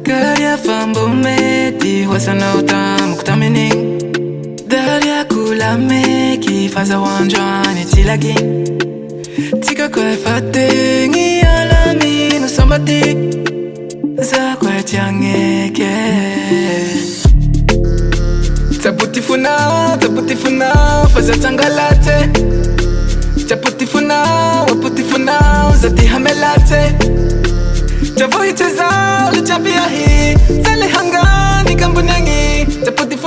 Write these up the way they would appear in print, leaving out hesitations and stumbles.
Karya fambo meti wasana utamu kutamining Daria kula meki faza wanjani tilagi Tika kwe fatingi alami nusambati Za kwe tiangeke Taputi funao faza tangalate Taputi funao zati hamelate Javoite zao lijambia hii Zale hangani kambunyangi Taputi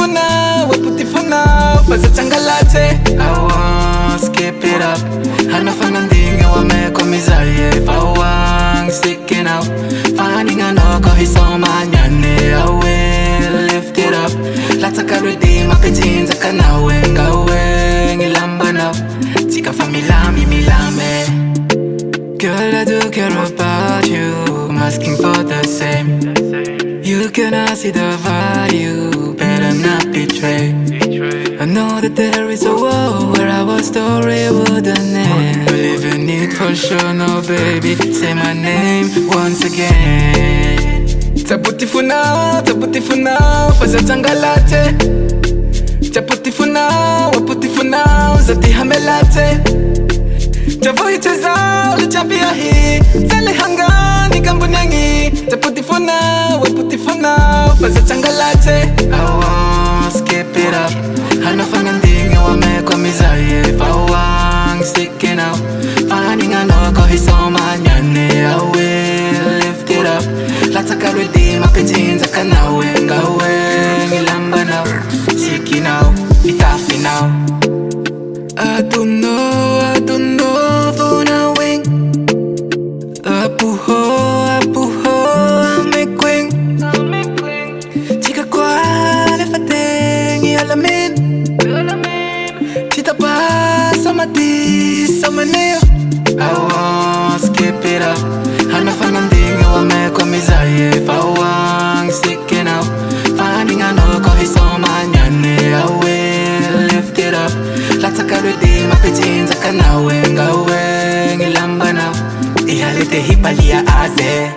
funao faza tangalate I want skip it up Hanafanga ndinga wamekomizaye Fawang sticking out Finding anoko hisoma nyane I will lift it up Lataka redeem apetinza kanawe ngawe Ngilamba now Tika familami milame Girl, I do care about you I'm asking for the same You cannot see the value Better not betray I know that there is a world where our story wouldn't end Believe in it for sure, no baby Say my name once again Taputi funao faza tangalate Taputi funao zati hamelate Javoite zao lijambia hii Zale hangani kambunyangi Taputi funao faza tangalate I want skip it up Hanafanga ndinga wamekomizaye Fawang sticking out Finding anoko hisoma nyane I will lift it up Lataka redeem apetinza kanawe ngawe Ngilamba now Siki now, itafi now I don't know, FONAO Apuho, amekwing Chika kwa lefatengi alamin Chita pa samati samaneo I want skip it up Hanafanga ndinga wamekomizaye Fawang sticking out Finding anoko hisoma nyane I will lift it up Lataka redeem apetinza kanawe ngawe Ngilamba now Ihalete hipalia aze